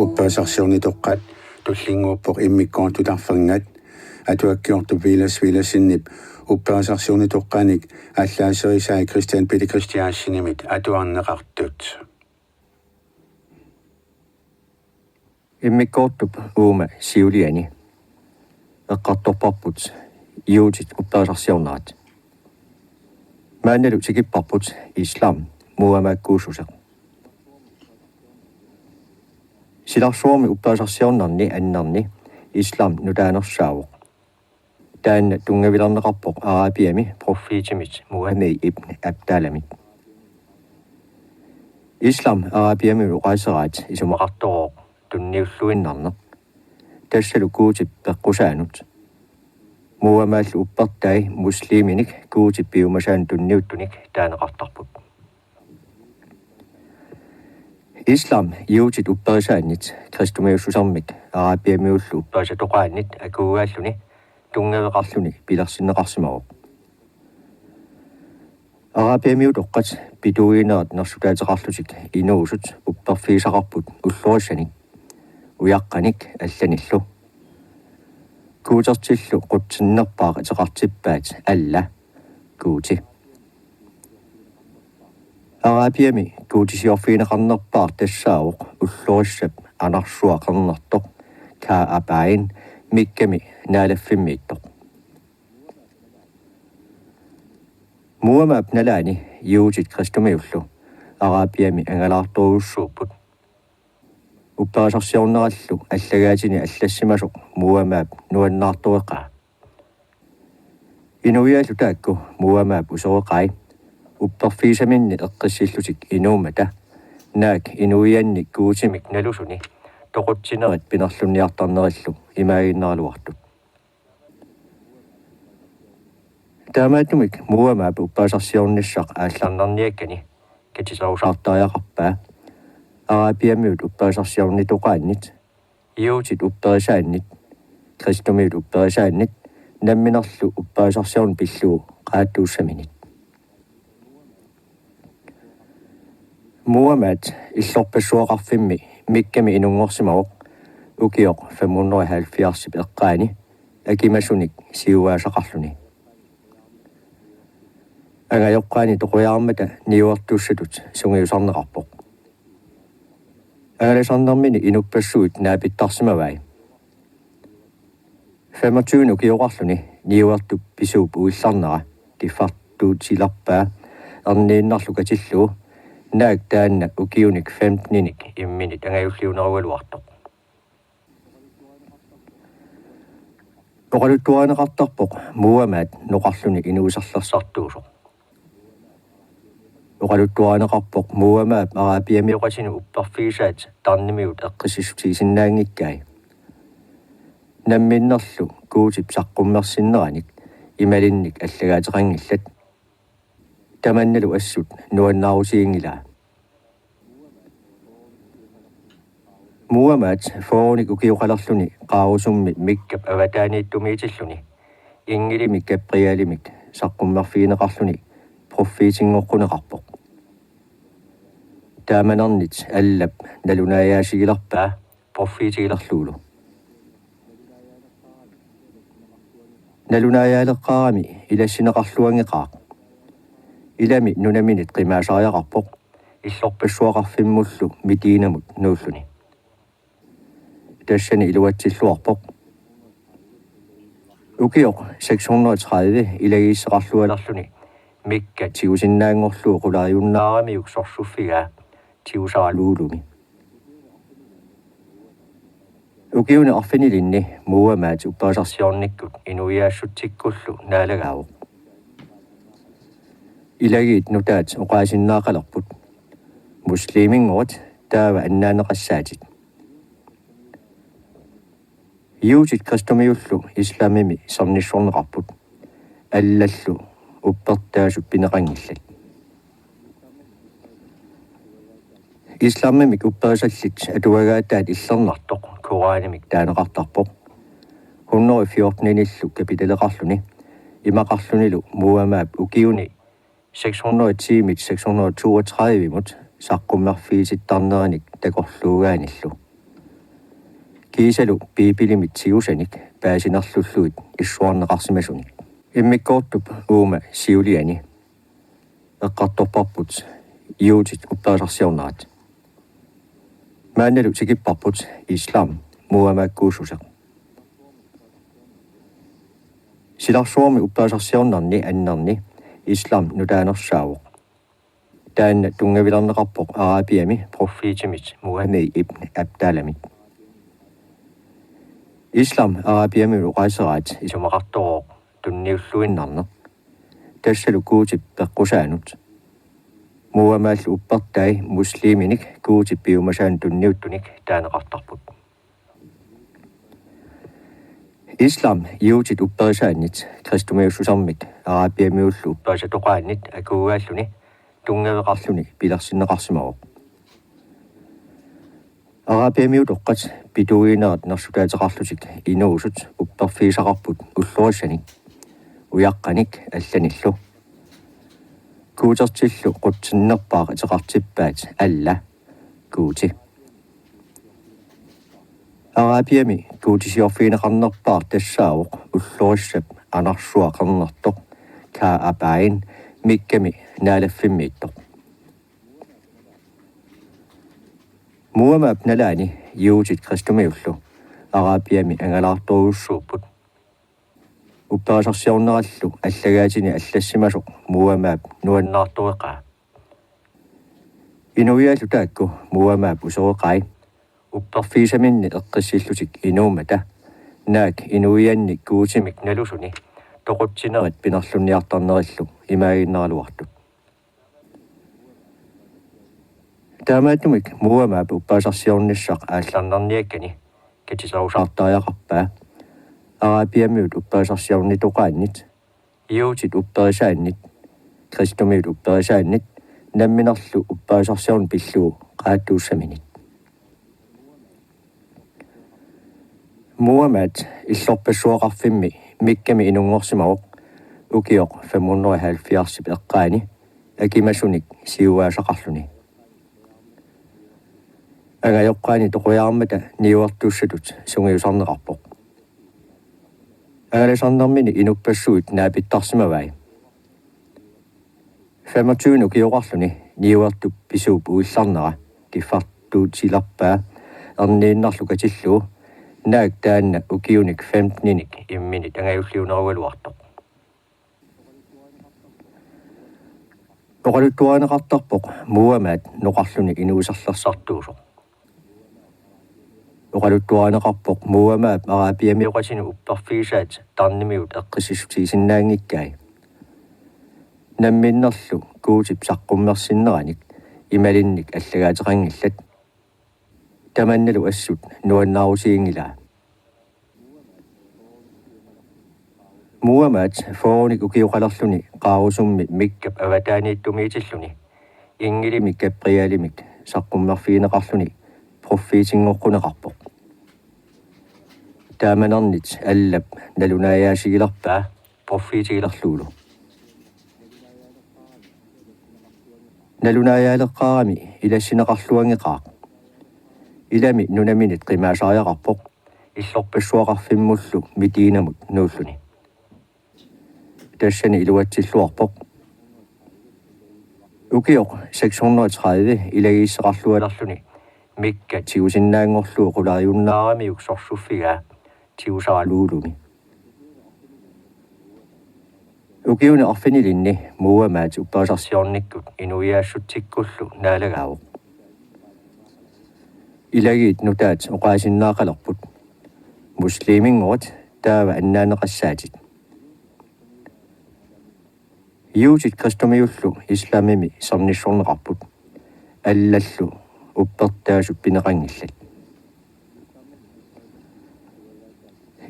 uppaasarsiornitoqqat tullinguuppoq immikkoon tutarfangat atuakkiortu viilassinnip uppaasarsiornitoqqanik allaaserisai Christian Peter Christiansinimit atuarneqartut immikkoortup uuma siuliani eqqartorparput iutit uppaasarsiornaat maannalu sikipparput islam muamaakkuususeq silarsuormi uppaasarsiornarni annarni islam nutaanersaavoq taanna tungavilarneqarpoq arabiami proffiitimit Muhammad ibn Abdalamit islam arabiami uqaaseraat isumaqartoroq tunniulluinnarneq tassalu kuutip peqqusaanut muamaallu uppartai musliminik kuutip piumasaan tunniuttunik taaneqartarput islam iutit upperisaannit kristumiussusarmik arabiamiullu upperisatoqaannit akuugaalluni tungaveqarluni pilarsinneqarsimaroq arabiamiut oqqat pituuginerat nersutaateqarlutik inuusut upperfiisaqarput ullurissanik uyaqqanik allanillu kuutertillu qutsinnerpaaq ateqartippaat alla kuuti arabiami kuutisiorfiineqarnerpaar tassaawoq ullurissap anarsuaqernertoq kaa apain mikkami naalaffimmiittoq muamaap nalaani iutit kristumiullu arabiami angalaartoruussuupput uppaasarsiornerallu allagaatini allassimasoq muamaap nuannaartoeqaa inuiaallu taakku muamaap usoreqai upperfiisaminni eqqissillutik inuumata naak inuianni kuutimik nalusuni toqutsineret pinerlunniartarnerillu imaaginnaraluartut taamaattumik muamaap uppaasarsiornissaq aallarnarniakkani katisarusaartariaqarpaa arabiamiut uppaasarsiornitoqaannit iutit upperisaannit kristumiut upperisaannit namminerlu uppaasarsiorn pilluu qaattuussaminit muamaat illorpassuaqarfimmi mikkami inungorsimaroq ukioq 570 eqqaani akimasunik siuaasaqarluni angajoqqaani toquyaarmata niuartuussatut sungiusarneqarpoq angalisarnermini inupassuut naapittarsimavai 25 ukioqarluni niuartup pisuup uillarnera tiffartuutilarpaa erniinnarlu katilluu naak taanna ukiunik 15-nik imminit angajulliunerualuartoq oqaluttuaneqartarpoq muamaat noqarluni inuusarlersartuusoq oqaluttuaneqarpoq muamaap arabiami oqasinu upperfiisaat tarnimiut eqqisissutiisinnaangikkai namminnerlu kuutip saqqummersinneranik imalinnik allagaateqangillat tamannalu assut nuannaarusiingilaa muamaat foonik ukiuqalerluni qaarusummi mikkap avataaniittumiitilluni ingilimi Gabrialimik saqqummerfiineqarluni proffiitingoqquneqarpoq taamanernet allap nalunaayaasigilarpaa proffiitigilerluulu nalunaayaaleqqaarami ilassineqarluangeqaaq ilami nunaminit qimaasariaqarpoq illorpassuaqarfimmullu mitiinamut nuulluni tassani iluatsilluarpoq ukioq 630 ilagiisseqarlualerluni mikka tiusinnaangorluu qulariunnaaramiuk sorsuffigaa tiusaraluulumi ukiune arfinilinni muamaat uppaasarsiornikkut inuiaassutsikkullu naalagaawoq ilagiit nutaat oqaasinnaaqalerput muslimingorat taava annaaneqassaatit iutit kristumiullu islamimi sarnissorneqarput allallu uppertaasut pineqangillat islamimik upperisallit atuagaataat illernertoq quraanimik taaneqartarpoq 114 kapitaleqarluni imaqarlunilu muamaap ukiuni 610 632 mut saqqummerfiisittarneranik takorluugaanillu kiiselu piipilimit siusenik pääsinarlulluit issuarneqarsimasunik immikkoortup uuma siuliani eqqartorparput iutit uppaasarsiornaat maannalu sikipparput islam muamaakkuususeq silarsuormi uppaasarsiornarni annarni islam nutaanersaavoq taanna tungavilarneqarpoq arabiami proffiitimit Muhammad ibn Abdalamit Islam arabiami uqaiseraat isumaqartorooq tunniulluinnarneq tassalu kuutip peqqusaanut muamaallu uppartai musliminik kuutip piumasaan tunniuttunik taaneqartarput Islam iutit upperisaannit kristumiussusarmik arabiamiullu upperisatoqaannit akuugaalluni tungaveqarluni pilarsinneqarsimaroq arabiamiu toqqat pituiinaat narsutaateqarlutik inuusut upperfiisaqarput ullurissanik uyaqqanik allanillu kuutertillu qutsinnerpaaq iteqartippaat alla kuuti arabiami kuutisiorfiineqarnerpaar tassaawoq ullurissap anarsuaqarnertoq kaa apain mikkami naalaffimmiittoq muamaap nalaani iutit kristumiullu arabiami angalaartoruussuupput uppaasarsiornerallu allagaatini allassimasoq muamaap nuannaartoreqaa inuiaallu taakku muamaap usoreqai upperfiisaminni eqqissillutik inuumata naak inuianni kuutimik nalusuni toqutsineret pinarlunniartarnerillu imaaginneraluartut taamaatumik muamaap uppaasarsiornissaq aallarnerniakkani katisarusaartaajaqarpaa arabiamiut uppaasarsiornitoqaannit iutit upperisaannit kristumiut upperisaannit namminerlu uppaasarsiorn pilluu qaattuussaminit muamaat illorpassuaqarfimmi mikkami inungorsimaroq ukioq 570 eqqaani akimasunik siuaasaqarluni agajoqqaani toquyaarmata niuartuussatut sungiusarneqarpoq agalisarnermini inupassuut naapittarsimavai 25 ukioqarluni niuartup pisuup uillarnera kiffartuut silarpaa erniinnarlu katilluu naak taanna ukiunik 15-nik imminit angajulliunerugaluartoq oqaluttuaneqartarpoq muamaat noqarluni inuusarlarsartuusoq oqaluttuaneqarpoq muamaap arabiami oqasini upperfiisaat tarnimiut eqqissisutiisinnaangikkai namminnerlu kuutip saqqummersinneranik imalinnik alлагаатеқангилlat tamannalu assut nuannaarusiingilaa muamaat foonik ukiuqalerluni qaarusummi mikkap avataaniittumiitilluni ingilimi kaprialimik saqqummerfiineqarluni proffiitingoqquneqarpoq taamanernet allap nalunaayaasigilerpaa proffiitigilerluulu nalunaayaaleqqaarami ilassineqarluangeqaaq ilami nunaminit qimaasariaqarpoq illorpassuaqarfimmullu mitiinamut nuulluni tassani iluatsilluarpoq ukioq 630 ilagiisseqarlualerluni mikka tiusinnaangorlu qulariunnaaramiuk sorsuffigaa tiusaraluulumi ukiune arfinilinni muamaat uppaasarsiornikkut inuiaassutsikkullu naalagaawoq ilagiit nutaat oqaasinnaaqalerput muslimingorat taava annaaneqassaatit iutit kristumiullu islamimi sarnissorneqarput allallu uppertaasup pineqangillat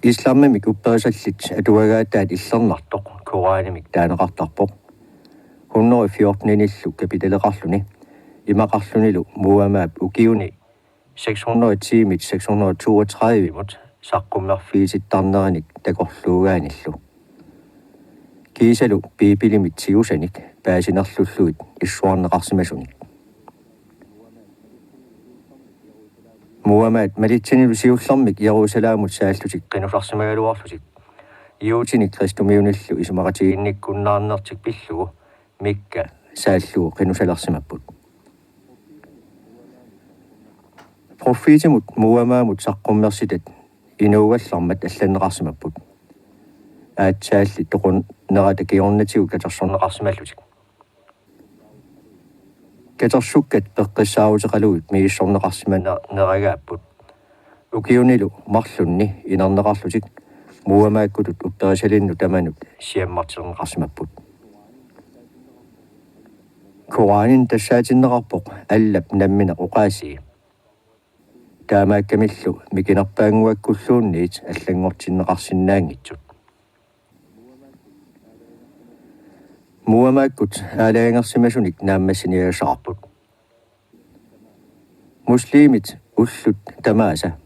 islamimik upperisallit atuagaataat illernertoq quraanimik taaneqartarpoq 114 kapitaleqarluni imaqarlunilu muamaap ukiuni 610 632 mut saqqummerfiisittarneranik takorluugaanillu kiisalu piipilimit siusanik paasinerlulluit issuarneqarsimasunik muamaat malitsinil siullarmik Jerusalemut saallutik qinullarsimaluarlutik iutinik Kristumiunillu isumaqatiginnikkunnaarnertik pillugu mikka saallugu qinusalarsimapput profiitimut muamaamut saqqummersitat inuugallarmat алланнеқарсимаппут аатсаалли тоқун нерата киорнатигу катерсорнеқарсималлутик катерсуккат пеққиссааутеқалуит мигиссорнеқарсимана нерагааппут укиунилу марлунни инернеқарлутик муамааккутут упперисалинну таманут сиаммартернеқарсимаппут Коранин тассаатиннеқарпоқ аллап наммина оқааси таамааккамиллу микинерпаангуаккуллуунниит аллангортиннеқарсинаангитсут муамааккут аалаангерсимасуник нааммассиниагасаарпут муслимит уллут тамааса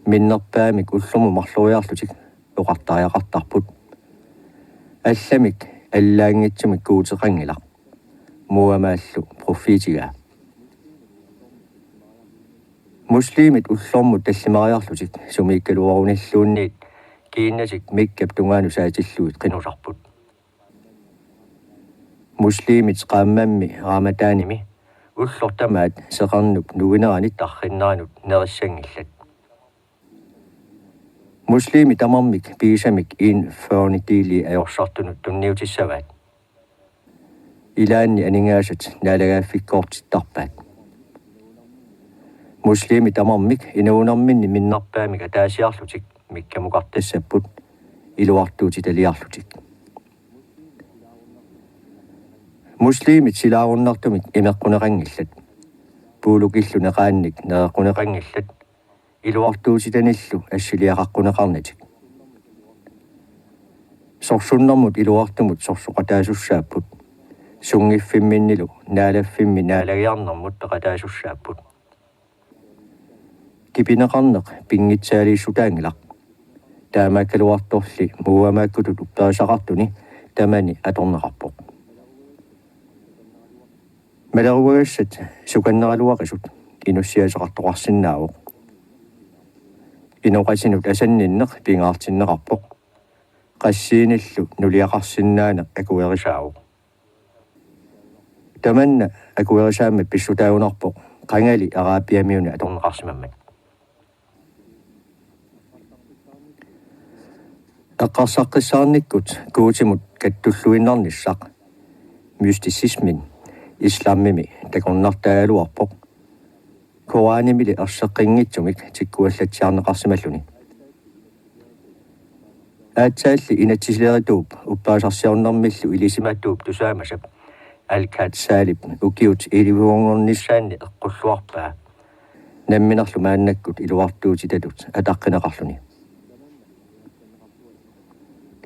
миннерпаамик уллуму марлуяарлутик оқартариақартарпут алламик аллаангитсумик куутеқангилақ муамааллу профитига муслимит уллормут таллимариарлутик сумииккалуаруниллуунниит кииннасик миккап тунгаану саатиллуит қинуларпут муслимит qaamammi раматааними уллортамаат сеқарнуп нугинеранит тарриннаранут нериссангиллат муслими тамармик пигисамик ин форнитили аёрсартунут тунниутиссаваат илаанни анингаасат наалагааффиккоортиттарпаат муслими тамармик инуунарминни миннарпаамика таасиарлутик миккамукартассаппут илуартуути талиарлутик муслимит силааруннартумик имеққунеқангиллат пуулукиллу неқаанник неэққунеқангиллат илуартуутитаниллу ассилиақаққунеқарнатик сорсуннэрмут илуартумут сорсоқатаасуссааппут сунгиффимминнилу наалаффимми наалагиарнэрмут пеқатаасуссааппут кипинеқарнеқ пингитсаалииссутаангилақ таамааккалуарторли муамааккутут упперисақартуни тамани аторнеқарпоқ малеруагассат суканнералуақисут инуссиасеқартоқарсинаавоқ инуқасинут асанниннеқ пингаартиннеқарпоқ qassiinillu nuliaqarsinnaana akuerisaavu tamanna akuerisaammat pissutaagunarpoq qangali araapiamiuna atorneqarsimammat aqarsaqqissaarnikkut kuutimut kattulluinnarnissaq mysticismin islammimi takornartaaluarpoq koraanimili erseqqinngitsumik tikkuallatsiarneqarsimalluni аатсаалли инатсилеритууп уппаасарсиорнэрмиллу илисиматтууп тусаамасап алкаатсаалип укиут иливуонгорниссаанни эққуллуарпаа намминерлу мааннаккут илуартуутитатут атаққинеқарлуни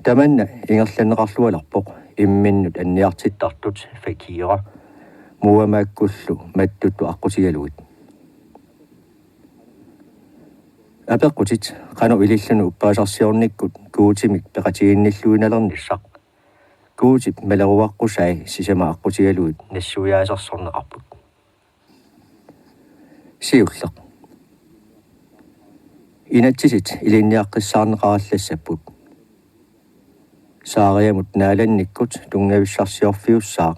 таманна ингерланнеқарлуаларпоқ имминнут анниартиттартут факира муамааккуллу маттутту аққутигалуит апеққутит қану илиллуну уппаасарсиорниккут куутимик пеқатигинниллуиналерниссақ куутип малеруаққусай сисама аққутигалуит нассуяасарсорнеқарпут сиуллеқ инатсисит илинниаққиссаарнеқараллассаппут саариамут нааланниккут тунгависсарсиорфиуссаа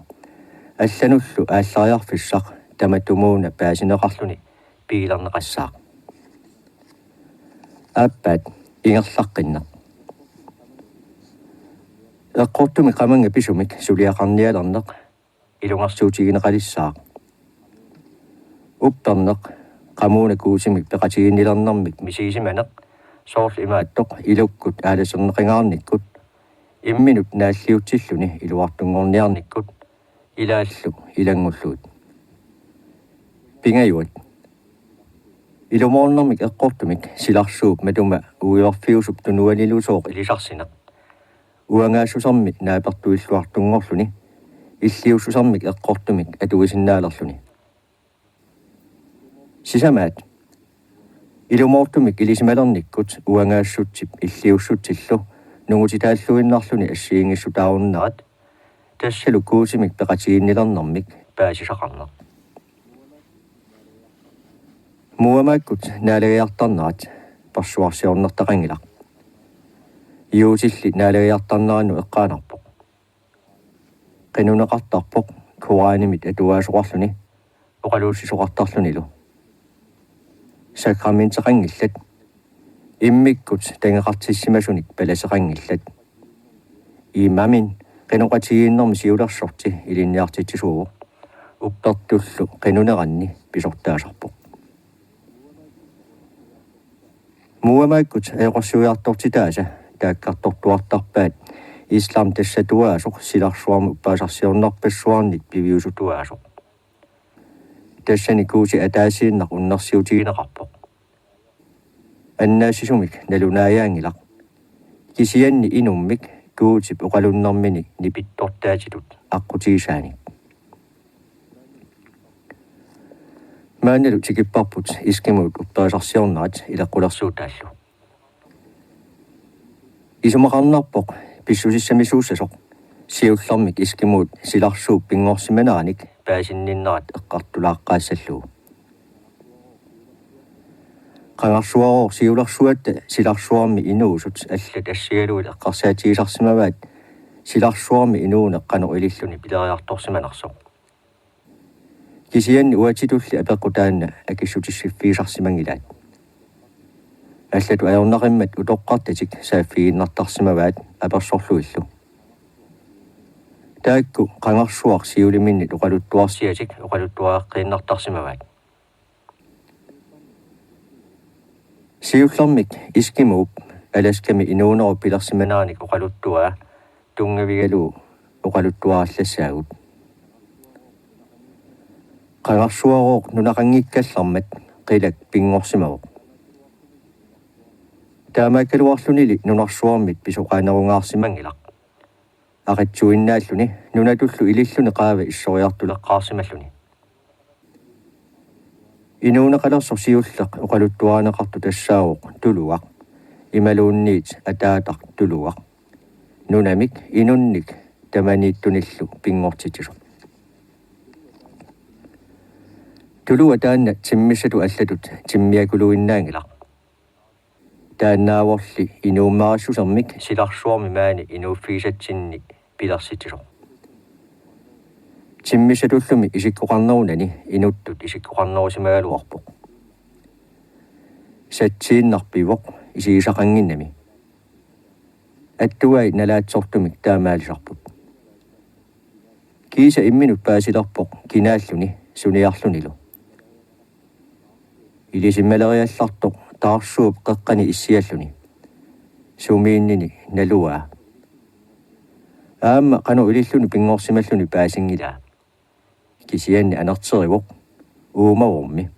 аллануллу ааллариарфиссақ таматумууна паасинеқарлуни пигилернеқассаақ аппат ингерлаққиннеқ эққортуми қаманга писумик сулиақарниалернеқ илунгарсуутигинеқалиссаақ уппернеқ қамууна куусимик пеқатигиннилернэрмик мисигисиманеқ соорл имааттоқ илуккут ааласернеқингаарниккут имминут нааллиутсиллуни илуартунгорниарниккут илааллу илангуллуут пингаюат илумоорнэрмик эққортумик силарсууп матума уиорфиусуп тунуалилусооқ илисарсинеқ уангаасусарми наапертуиллуартунгорлуни иллиуссусармик эққортумик атуисиннаалерлуни сисамаат илумоортумик илисималерниккут уангаассутсип иллиуссутсиллу нугутитааллуиннарлуни ассиингиссутааруннерат тассалу куусимик пеқатигиннилернэрмик паасисақарнеқ Muamakkut naalagiartarnaat parsuarsiornertaqangilaq. Iusilli naalagiartarnarannu eqqaanarpoq. Qinuneqartarpoq kuaanimit atuaasoqarluni oqaluussisoqartarlunilu. Sakramentaqangillat immikkut tangeqartissimasunik palaseqangillat. Imamin qinoqatigiinnermi siularsorti ilinniartitsisuuq uppertullu qinuneranni pisortaasarpoq. Muamakkut eqorsuiartortitaasa taakkartortuartarpaat islam tassatuaasoq silarsuarmu uppaasarsiornerpassuarnit piviusutuaasoq. Tassani kuusi ataasiinnaq unnersiutigineqarpoq. Annaassisumik nalunaayaangilaq. Kisianni inummik kuutip oqalunnermini nipittortaatitut aqqutigisaani. Maanalu tikipparput iskimut uppaasarsiornaat ilaqqulersuutaallu. Isumaqarnarpoq pissusissamisuussasoq siullermik iskimut silarsuup pingorsimanaanik paasinninnerat eqqartulaaqqaassalluu. Qangarsuaroor siularsuatta silarsuarmi inuusut allat assigaluit eqqarsaatigisarsimavaat silarsuarmi inuune qano ililluni pileriartorsimanarsoq. Kisianni uatitulli apeqqutaanna akissutissifiisarsimangilaat. Allatu ajornaqimmat utoqqartatik saaffiginnartarsimavaat apersorluillu. Taakku qangarsuaq siuliminni oqaluttuarsiatik oqaluttuaaqqiinnartarsimavaat. Siullermik iskimuup alaskami inuuneru pilersimanaanik oqaluttua tungavigalu oqaluttuarallasaagut. Qangarsuarooq nunaqanngikkallarmat qilak pingorsimavuq. Taamaakkaluarlunili nunarsuarmit pisoqaanerungaarsimangilaq. Aqatsuinnaalluni nunatullu ililluni qaava issoriartuleqqaasimalluni. Inuuneqalerso siulleq oqaluttuaaneqartu tassaavuq tuluaq imaluunniit ataataq tuluaq. Nunamik inunnik tamaniittunillu pingortitisoq. Tulua taanna timmissatu allatut timmiakuluinnaangilaq. Taannaavorli inuummaarassusermik silarsuarmi maani inuuffiisatsinni pilersitisoq. Timmissatullumi isikkoqarnerunani inuttut isikkoqarnerusimagaluarpoq. Satsiinnarpivoq isigisaqanginnami. Attuai nalaatsortumik taamaalisarput. Kiisa imminut paasilarpoq kinaalluni suniarlunilu. Ilisimmaleriallartoq taarsuup qeqqani issialluni. Sumiinnini naluaa. Aamma qanu ililluni pingorsimalluni paasingilaa. Kisianni anerterivoq uumavummi.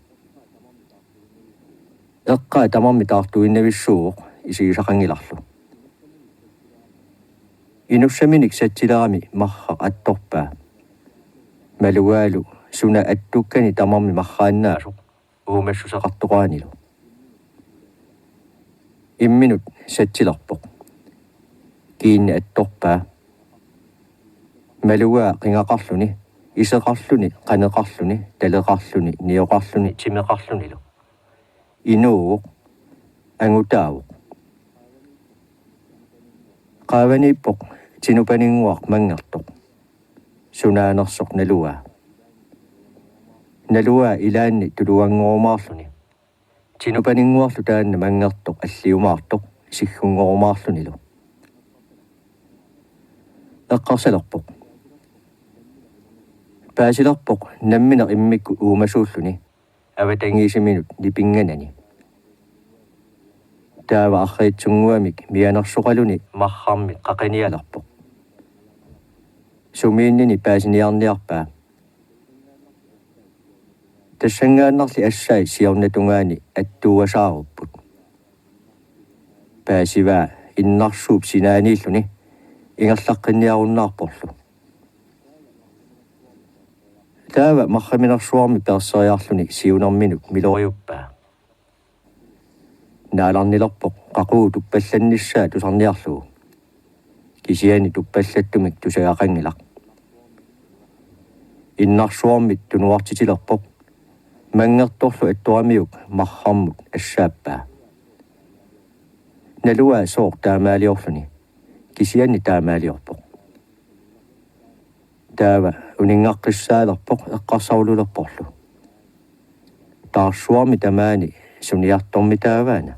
Eqqaa tamarmi taartuinnavissuuq isigisaqangilarlu. Inussaminik satsilerami marra attorpaa. Maluaalu suna attukkani tamarmi marraannaasuq uumassuseqartoqaanilu. Imminut satsilerpoq. Kiinni attorpaa. Maluaa qingaqarluni iseqarluni qaneqarluni taleqarluni nioqarluni timeqarlunilu. Inuuq angutaavuq. Qaavaniippoq tinupaninguaq mangertoq. Sunaanersoq naluaa. Naluaa ilaanni tuluanngoomaarluni. Tinupaninguarlu taanna mangertoq alliumaartoq siggunngoomaarlunilu. Eqqarsalerpoq. Paasilerpoq namminer immikku uumasuulluni avatangiisiminut nipinganani. Taava arriitsunguamik mianersuqaluni marrarmi qaqanialerpoq. Sumiinnini paasiniarniarpaa. Tassangaannarli assaai siornatungaani attuuasaarupput. Paasivaa innarsuup sinaaniilluni ingerlaqqinniarunnaarporlu. Taava marraminarsuarmi persseriarluni siunerminuk miloriuppaa. Naalarnilerpoq qaquu tuppallannissaa tusarniarlugu. Kisiani tuppallattumik tusagaqangilaq. Innarsuarmit tunuartitilerpoq Mangertorlu ettuamiuk marharmut assaappaa. Nalua soor taamaaliorluni. Kisianni taamaaliorpoq. Taava uningaqqissaalerpoq eqqarsaululerporlu. Taarsuarmi tamaani suniartormi taavaana.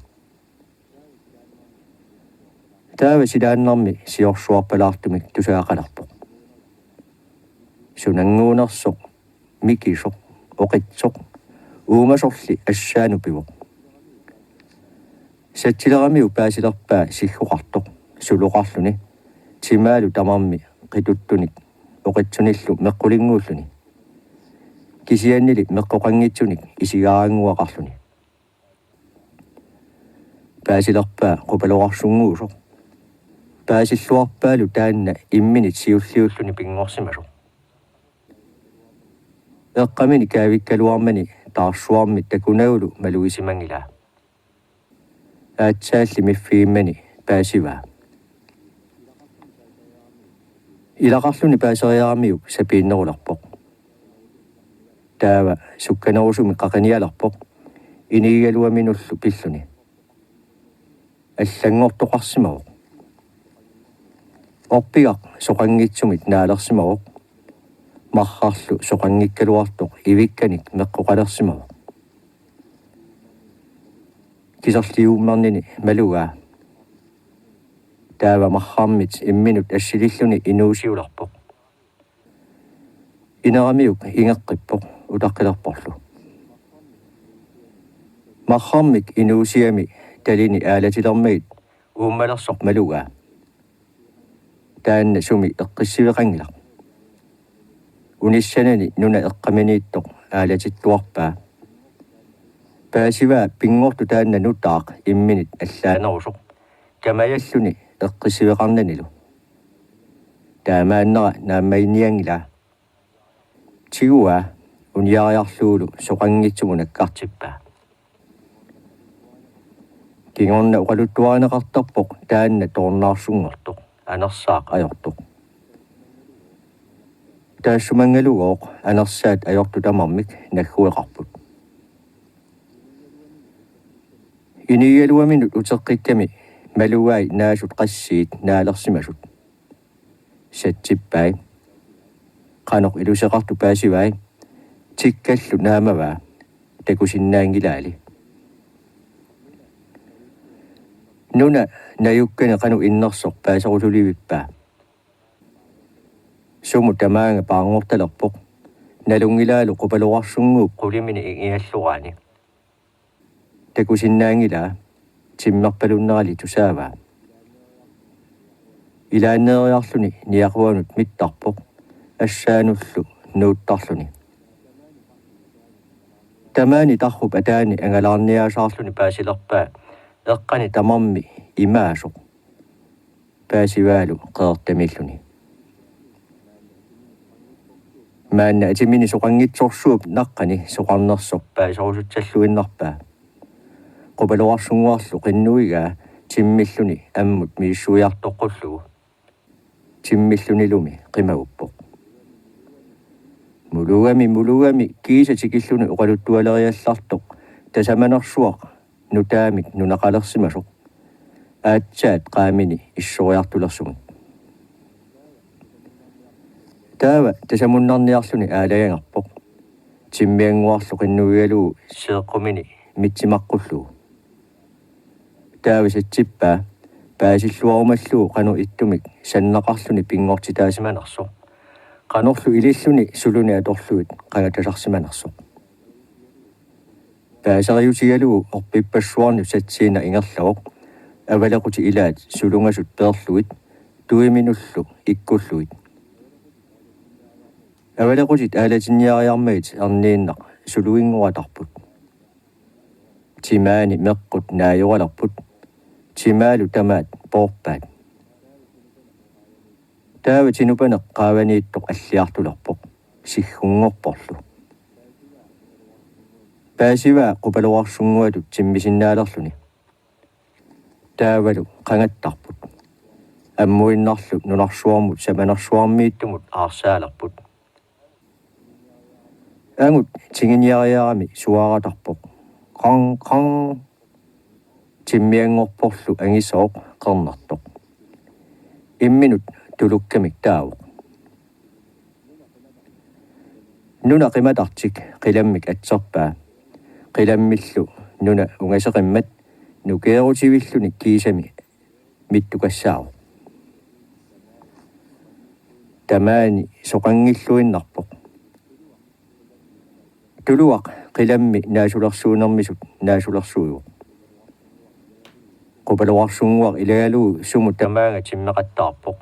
Taava sidaannarmi siorsuarpalaartumik tusaaqalarpoq. Sunanguunersoq mikisoq oqitsoq uumasorli assaanupivoq. Sattilerami upaasilerpaa sigguqartoq suluqarluni timaalu tamarmi qituttunik oqitsunillu meqqulinguulluni. Kisiannili meqqoqangitsunik isigaranguaqarluni. Paasilerpaa qupaloqarsunguusoq. Paasilluarpaalu taanna imminit siulliulluni pingorsimasoq. Eqqamini kaavikkaluarmani taarsuarmi takunaulu maluisimangilaa. Aatsaalli miffiimmani paasivaa. Ilaqarluni paaseriaramiuk sapiinnerularpoq. Taava sukkanerusumi qaqanialarpoq iniigaluaminullu pilluni. Allangortoqarsimaroq. Orpigaq soqangitsumit naalersimaroq. Marrarlu soqangikkaluartoq ivikkanik meqqoqalersimaroq. Kiserliuummarnini malugaa. Taava marrammit imminut assililluni inuusiularpoq. Ineramiuk ingeqqippoq utaqqilerporlu. Marrammik inuusiami talini aalatilermagit uummalersoq malugaa. Taanna sumi eqqissiveqangilaq. Unissanani nuna eqqaminiittoq aalatittuarpaa. Paasivaa pingortu taanna nutaaq imminit allaanerusoq. Kamayalluni eqqissiveqarnanilu. Taamaannera naammainiangilaa. Tiguaa uniariarluulu soqangitsumun akkartippaa. Kingorna uqaluttuarineqartarpoq taanna tornaarsunngortoq anersaaq ajortoq. Taassumangalugoq anersaat ajortu tamarmik naggueqarput. Iniigaluaminut uteqqikkami malugai naasut qassiit naalersimasut. Satsippai qanoq iluseqartu paasivai tikkallu naamavaa takusinnaangilaali. Nuna najukkane qanu innersoq paaserusulivippaa. Sumu tamaanga paangortalerpoq nalungilaalu qupaloqarsunguup qulimini iallugaani. Takusinnaangilaa timmerpalunnerali tusaavaa. Ilaanneeriarluni niaquanut mittarpoq assaanullu nuuttarluni. Tamaani tarrup ataani angalaarniaasaarluni paasilerpaa eqqani tamarmi imaasoq. Paasivaalu qeertamilluni. Maanna atimini soqangitsorsuup naqqani soqarnersoq paaserusutsalluinnarpaa. Qupaloqarsunguarlu qinnuigaa timmilluni ammut miissuiartoqqullugu. Timmillunilumi qimaguppoq. Mulugami kiisatikilluni uqaluttualeriallartoq tasamanersuaq nutaamik nunaqalersimasoq. Aatsaat qaamini issoriartulersugun. Taava tasamunnarniarluni aalayangarpoq. Timmianguarlu qinnuigalugu seeqqumini mitsimaqqullugu. Taava satsippaa paasilluarumallugu qanu ittumik sanneqarluni pingortitaasimanersoq. Qanorlu ililluni suluni atorluit qanatasarsimanersoq. Paaseriutigalugu orpippassuarni satsiina ingerlaroq avalequti ilaat sulungasut peerluit tuiminullu ikkulluit. Avalequtit aalatinniariarmagit arniinnaq suluinguatarput. Timaani meqqut naajualarput. Timaalu tamaat poorpaat. Taava tinupaneq qaavaniittoq alliartulerpoq sigguнгorporlu. Paasivaa qupaloqarsunguatut timmisinaalerluni. Taavalu qangattarput. Ammuinnarlu nunarsuarmut samanersuarmiittumut aarsaalerput. Angut tinginiariarami suaratarpoq qang timmiangorporlu angisooq qernartoq imminut tulukkamik taavoq nuna qimatartik qilammik atserpaa qilammillu nuna ungaseqimmat nukeerutivillunik kiisami mittukassaavoq tamaani soqangilluinnarpoq tuluaq qilammi naasulersuunermisut naasulersuujuq qupaloarsunguaq ilagaluu sumu tamaanga timmeqattaarpoq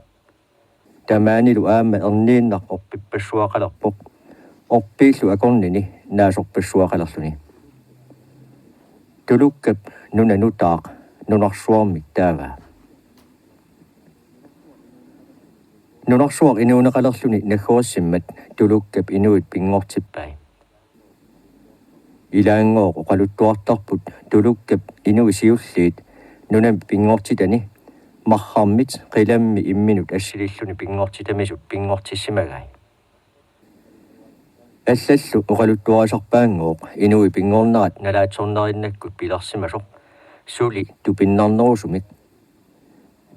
tamaanilu aamma erniinnaq orpippassuaqalerpoq orpiillu akornini naasorpassuaqalerluni tulukkap nuna nutaaq nunarsuarmik taavaa nunarsuaq inuuneqalerluni nagguassimmat tulukkap inuit pingortippai ilaangooq oqaluttuartarput tulukkap inuisiulliit nunam pingortitani marharmit qilammi imminut assililluni pingortitamisut pingortissimagai аллаллу оқалуттуарисарпаангооқ инуи пингорнерат налаатсорнериннаккут пиларсимасоқ сули тупиннарнерусумик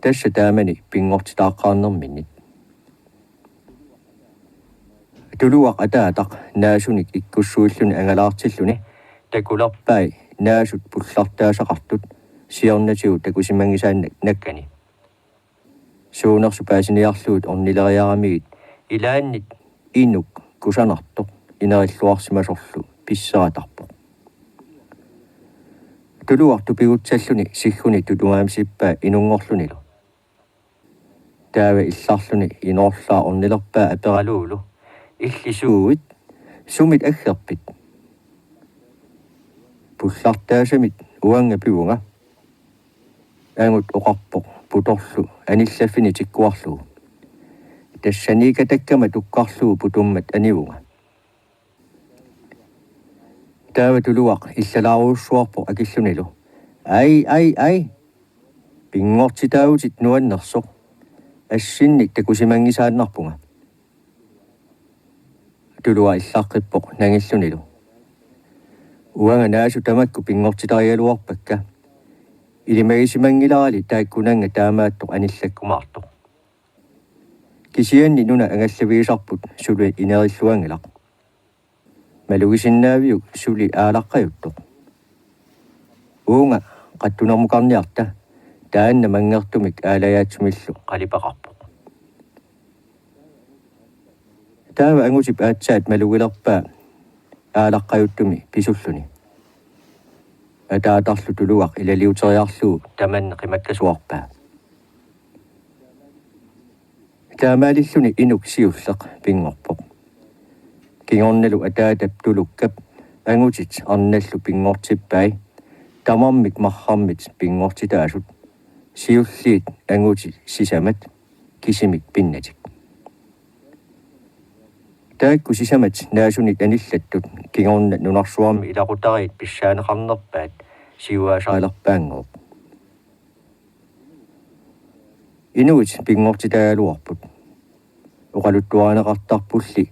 тасса таамани пингортитааққарнерминнит тулуақ атаатақ наасуник иккуссуиллуни ангалаартиллуни такуларпай наасут пуллартаасақартут сиорнатигу такусимангисааннак наккани суунерсу паасиниарлуут орнилериарамигит илааннит инук кусанартоқ инериллуарсимасорлу писсаатарпоқ тулуарту пигутсаллуни сиггуни тутугаамсиппаа инунгорлунилу таава илларлуни иноорлаа орнилерпаа апералуулу иллисууит сумит аггерпит пуллартаасамит уанга пивунга ангут оқарпоқ путорлу аниллаффини тиккуарлугу тассаника таккама туккарлуу путуммат анивунга таава тулуақ иллалааруussуарпо акиллунилу ай пингортитаутит нуаннерсоқ ассинник такусимангисааннарпунга тулуа иллаққиппоқ нангиллунилу уанга наасу тамакку пингортитариалуарпакка илимагисимангиларали тааккунанга таамааттоқ аниллаккумаартоқ кисианни нуна ангаллавиисарпут сули инериллуангилақ малугисиннаавиу сули аалаққаюттоқ уунга қаттунармукарниарта таанна мангертумик аалаяатсумиллу қалипақарпоқ таава ангутип аатсаат малугилерпаа аалаққаюттуми писуллуни атаатарлу тулуақ илалиутериарлуу таманне қимаккасуарпаа таамаалиллуни инук сиуллеқ пингорпоқ кингорналу атаатап тулуккап ангутит арналлу пингортиппай тамармик мархармит пингортитаасут сиуллиит ангути сисамат кисимик пиннатик таакку сисамат наасунит аниллаттут кингорна нунарсуарми илақутариит писсаанеқарнерпаат сиуаасаалерпаангооқ инуит пингортитаалуарпут оқалуттуаанеқартарпулли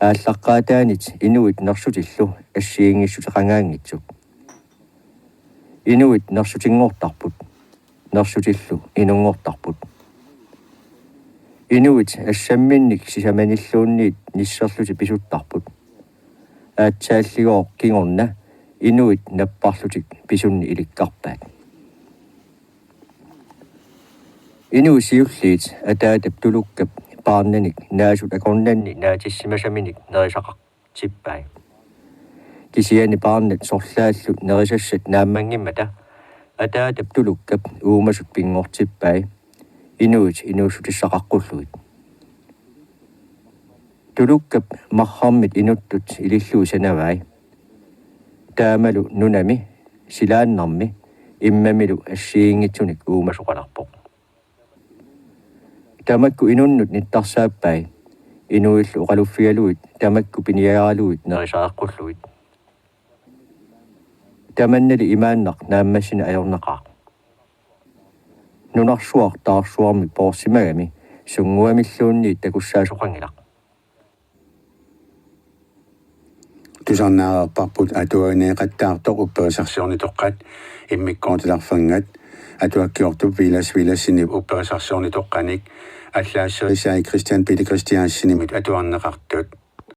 ааллаққаатаанит инуит нерсутиллу ассиингиссутеқангаангитсут инуит нерсутингортарпут нерсутиллу инунгортарпут инуит ассамминник сисаманиллуунниит ниссерлути писуттарпут аатсааллигоо кингорна инуит наппарлутик писунни иликкарпаат инуи сиуллиит атаатап тулуккап паарнаник наасут акорнанни наатиссимасаминик нерисақартиппай кисиани паарнат сорлааллут нерисассат нааммангиммата атаатап тулуккап уумасут пингортиппай инуит инуусутиссақаққуллуит тулуккап мархармит инуттут илиллуу санавай таамалу нунами силааннарми иммамилу ассиингитсуник уумасоқаларпоқ тамакку инуннут ниттарсааппай инуиллу оқалуффиалуит тамакку пиниараалуит нерисааққуллуит таманнали имааннақ нааммассина аёрнақаа нунарсуар таарсуарми поорсимагами сунгуамиллуунниит такуссаасоқангилақ тусарнаарпарпут атуанеэқаттаартоқ упперисарсиорнитоққат иммиккоотиларфаннгат атуаккиортуп вилассиннип упперисарсиорнитоққаник аллаассерисаи Christian Peter Christiansinimit атуарнеқартут